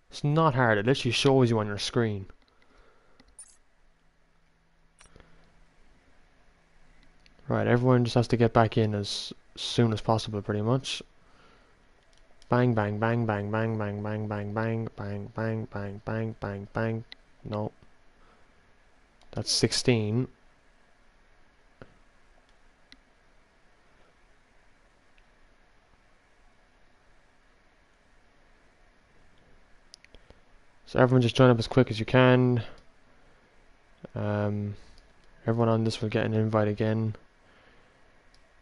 It's not hard, it literally shows you on your screen. Right, everyone just has to get back in as soon as possible, pretty much. Bang, bang, bang, bang, bang, bang, bang, bang, bang, bang, bang, bang, bang, bang, bang. No. That's 16. So everyone just join up as quick as you can. Everyone on this will get an invite again.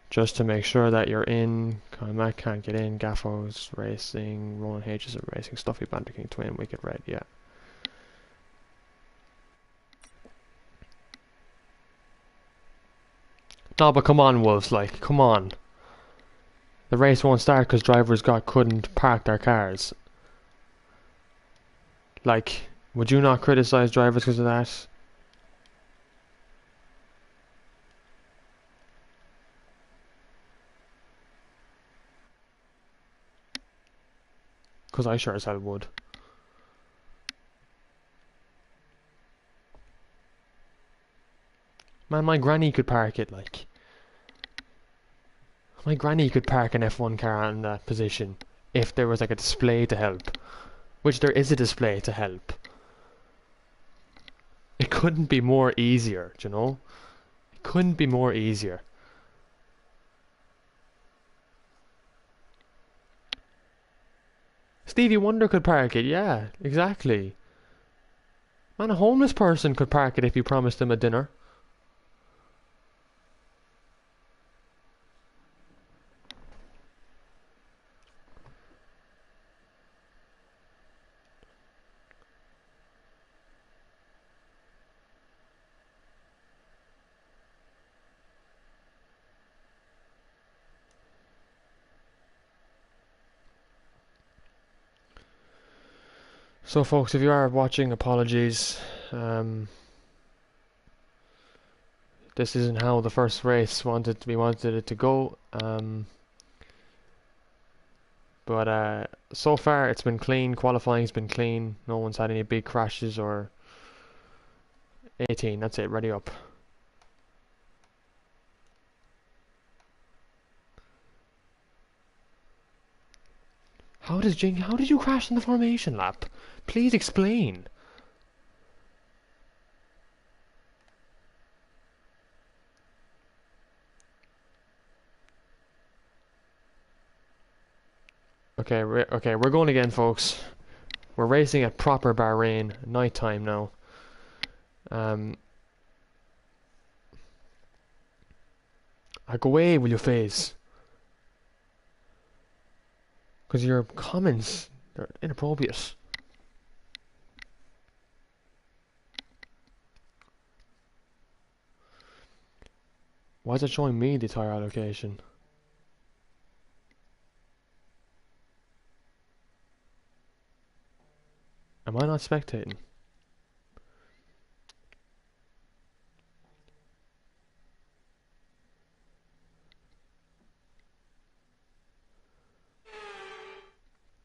Just to make sure that you're in. Mac can't get in. Gaffos racing. Roland H is racing. Stuffy Banter King Twin. Wicked Red. Yeah. No, but come on, Wolves. Like, come on. The race won't start because drivers couldn't park their cars. Like, would you not criticize drivers because of that? Because I sure as hell would. Man, my granny could park it, like. My granny could park an F1 car in that position if there was like a display to help. Which there is a display to help. It couldn't be more easier, do you know? It couldn't be more easier. Stevie Wonder could park it, yeah, exactly. Man, a homeless person could park it if you promised them a dinner. So, folks, if you are watching, apologies. Um, this isn't how the first race we wanted it to go. But so far it's been clean. Qualifying's been clean. No one's had any big crashes or 18. That's it. Ready up. How did you crash in the formation lap? Please explain. Okay, we're going again, folks. We're racing at proper Bahrain, night time now. I go away, will you, phase? Because your comments, they're inappropriate. Why is it showing me the tire allocation? Am I not spectating?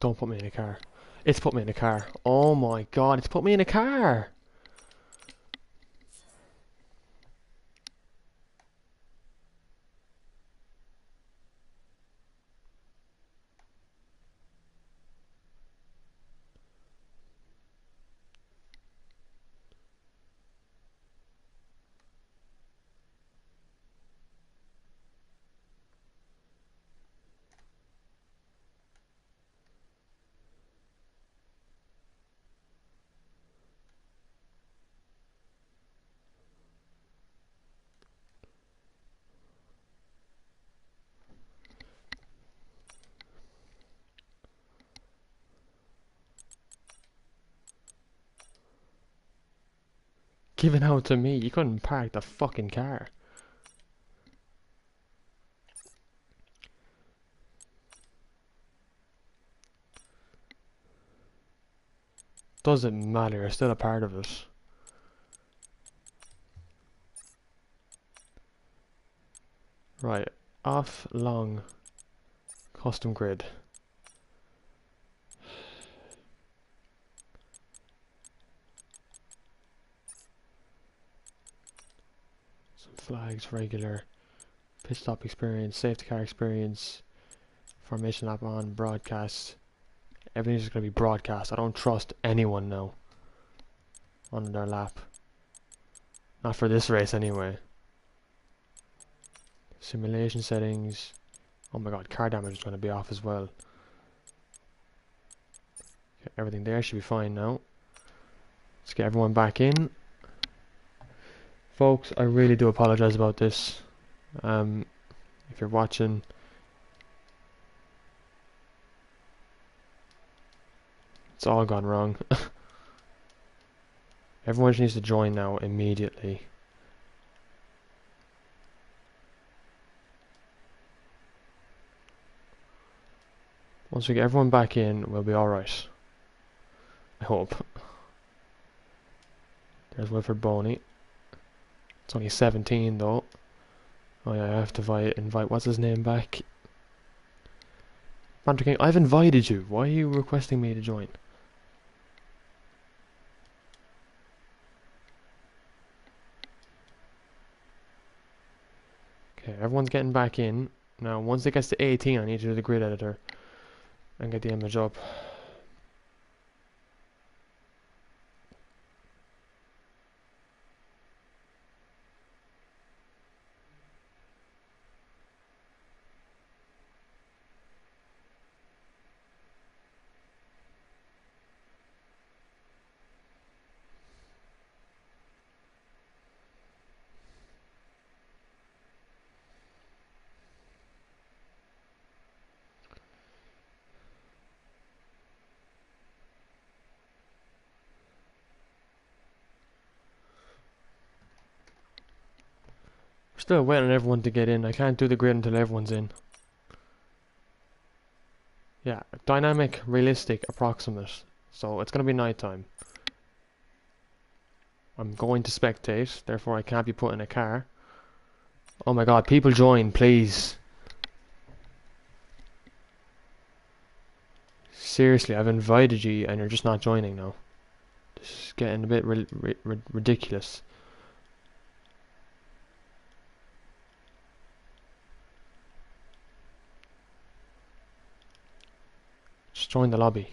Don't put me in a car. It's put me in a car. Oh my god, it's put me in a car! Given out to me, you couldn't park the fucking car. Doesn't matter, you're still a part of it. Right, off long custom grid. Some flags, regular. Pit stop experience, safety car experience, formation lap on, broadcast. Everything's just going to be broadcast. I don't trust anyone now on their lap. Not for this race anyway. Simulation settings. Oh my god, car damage is going to be off as well. Okay, everything there should be fine now. Let's get everyone back in. Folks, I really do apologize about this. If you're watching, it's all gone wrong. Everyone just needs to join now immediately. Once we get everyone back in, we'll be alright. I hope. There's Wilfred Boney. It's only 17 though. Oh yeah, I have to invite what's his name back? Banter King, I've invited you. Why are you requesting me to join? Okay, everyone's getting back in. Now, once it gets to 18, I need to do the grid editor and get the image up. Still waiting on everyone to get in. I can't do the grid until everyone's in. Yeah, dynamic, realistic, approximate. So it's going to be night time. I'm going to spectate, therefore I can't be put in a car. Oh my god, people join, please. Seriously, I've invited you and you're just not joining now. This is getting a bit ridiculous. Just join the lobby.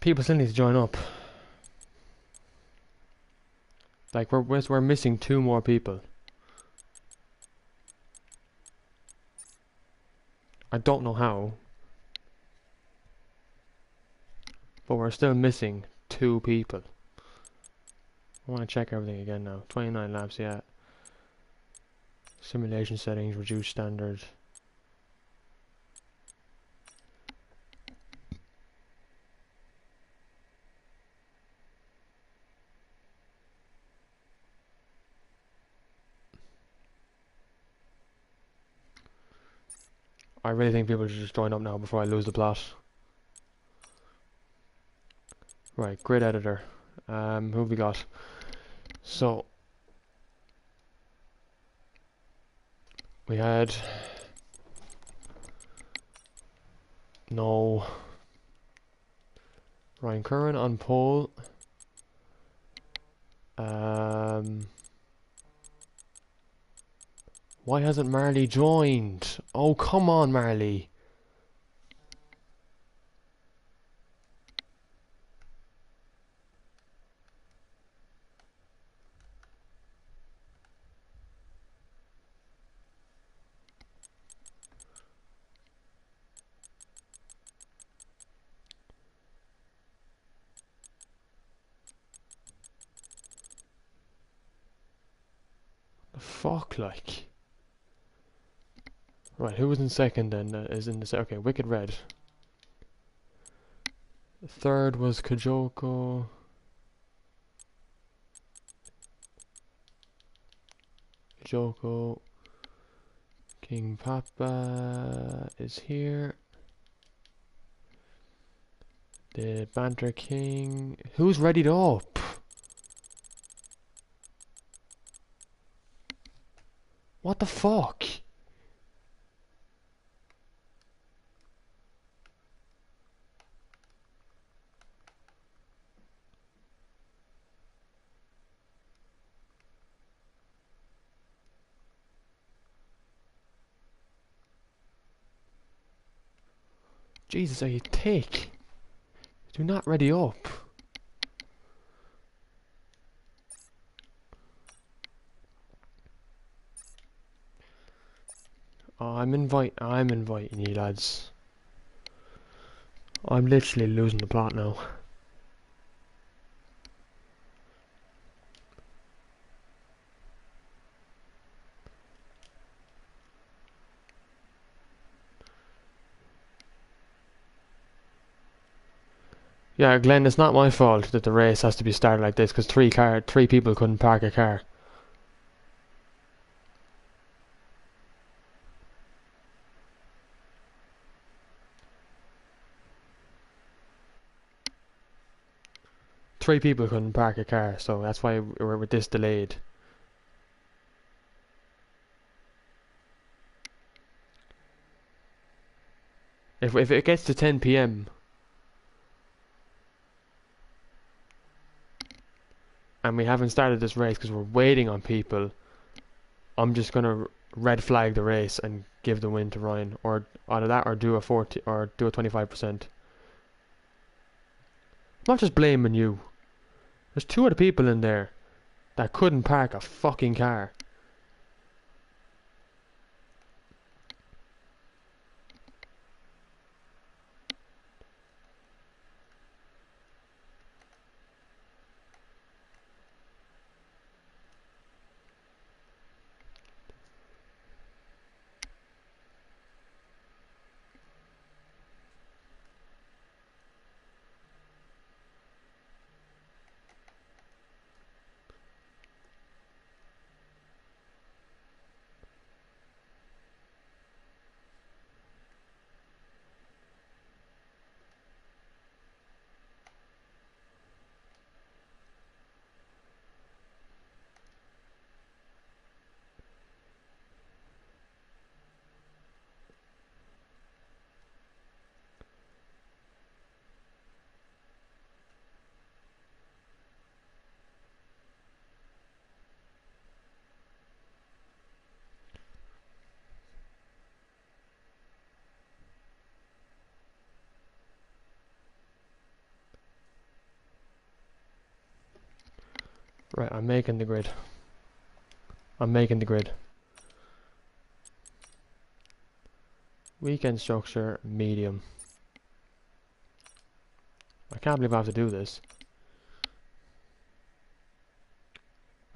People still need to join up. Like we're missing 2 more people. I don't know how, but we're still missing 2 people. I want to check everything again now. 29 laps, yeah. Simulation settings, reduce standard. I really think people should just join up now before I lose the plot. Right, grid editor. Who have we got? So we had no Ryan Curran on pole. Why hasn't Marley joined? Oh, come on, Marley. The fuck, like. Right, who was in second then? Is in the okay, Wicked Red. Third was Kajoko. Kajoko. King Papa is here. The Banter King. Who's readied up? What the fuck? Jesus, are you thick? Do not ready up. Oh, I'm inviting you lads. I'm literally losing the plot now. Yeah, Glenn, it's not my fault that the race has to be started like this because three people couldn't park a car. Three people couldn't park a car, so that's why we're this delayed. If it gets to 10 p.m. and we haven't started this race because we're waiting on people, I'm just gonna red flag the race and give the win to Ryan, or either that, or do a 40, or do a 25%. I'm not just blaming you. There's two other people in there that couldn't park a fucking car. Right, I'm making the grid. I'm making the grid. Weekend structure, medium. I can't believe I have to do this.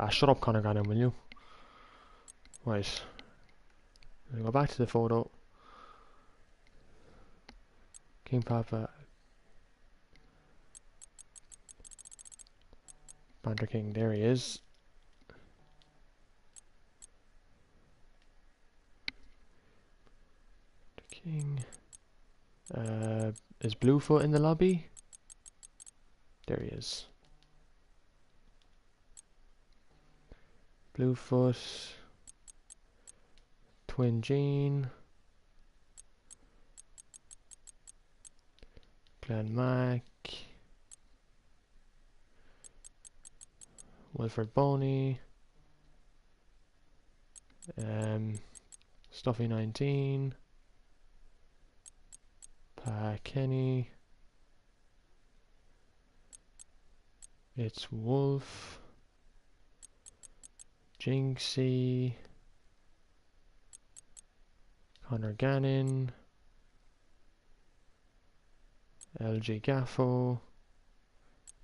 Ah, shut up, Conor Gannon, will you? Right. I'll go back to the photo. King Papa. Banter King, there he is. King. Is Bluefoot in the lobby? There he is. Bluefoot. Twin Gene. Glenn Mack. Wilfred Boney. Stuffy 19. Pa Kenny. It's Wolf. Jinxie. Conor Gannon. LG Gaffo.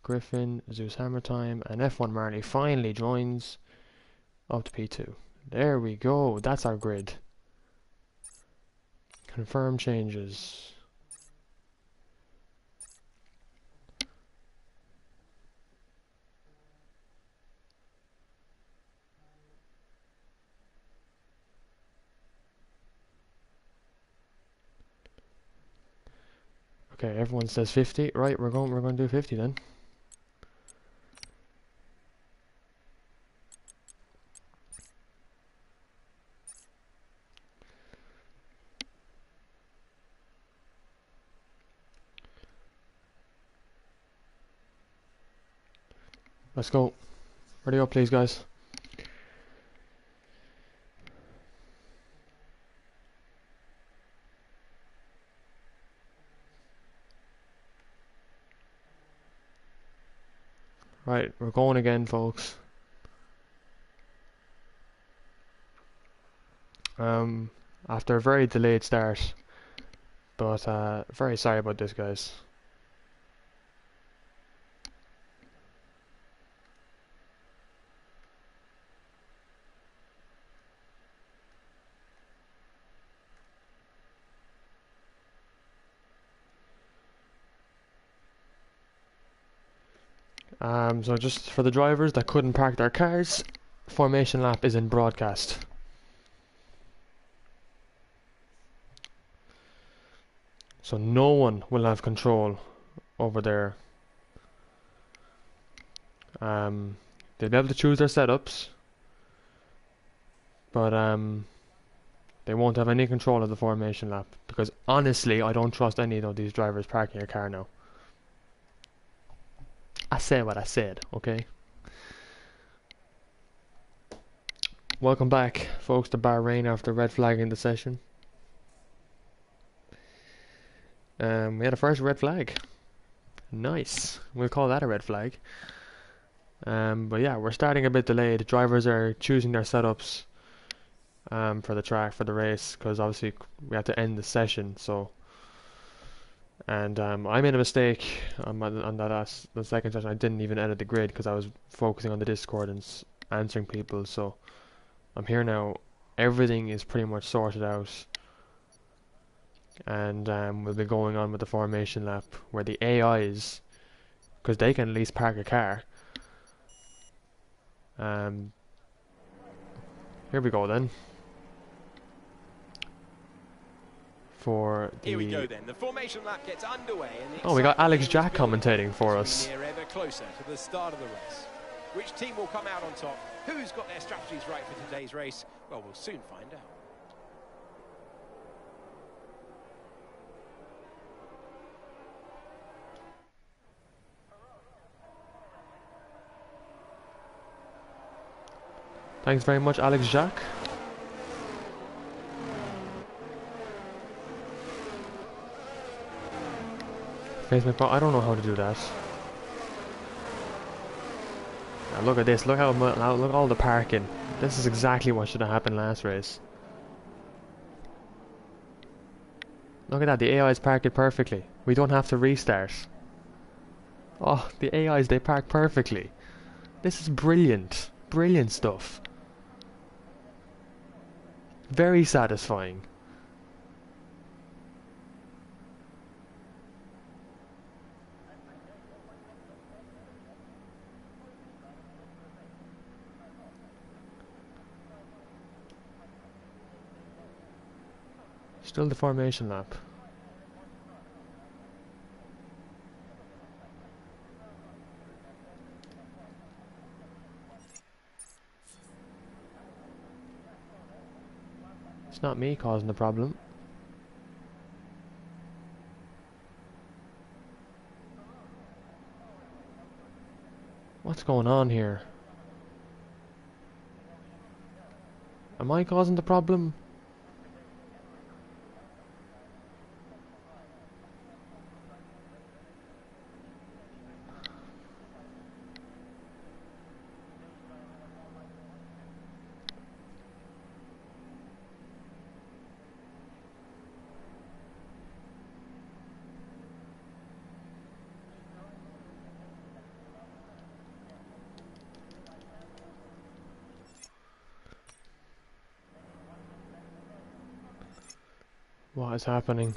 Griffin, Zeus Hammertime, and F1 Marley finally joins up to P2. There we go, that's our grid. Confirm changes. Okay, everyone says 50. Right, we're going to do 50 then. Let's go. Ready up, please, guys. Right, we're going again, folks. After a very delayed start, but very sorry about this, guys. So just for the drivers that couldn't park their cars, formation lap is in broadcast. So no one will have control over their they'll be able to choose their setups, but They won't have any control of the formation lap because honestly, I don't trust any of these drivers parking a car now. I said what I said, okay? Welcome back, folks, to Bahrain after red flagging the session. We had a first red flag. Nice. We'll call that a red flag. But yeah, we're starting a bit delayed. Drivers are choosing their setups for the track, for the race, because obviously we had to end the session, so... And I made a mistake on the second session. I didn't even edit the grid because I was focusing on the Discord and answering people, so... I'm here now. Everything is pretty much sorted out. And we'll be going on with the formation lap, where the AIs, because they can at least park a car. Here we go then. Here we go then. The formation lap gets underway. And we got Alex Jack commentating for us. Ever closer to the start of the race. Which team will come out on top? Who's got their strategies right for today's race? Well, we'll soon find out. Thanks very much, Alex Jack. Face my I don't know how to do that. Now look at this. Look how look at all the parking. This is exactly what should have happened last race. Look at that. The AIs park it perfectly. We don't have to restart. Oh, the AIs, they park perfectly. This is brilliant. Brilliant stuff. Very satisfying. Still the formation lap. It's not me causing the problem. What's going on here? Am I causing the problem? What is happening?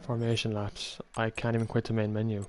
Formation laps. I can't even quit the main menu.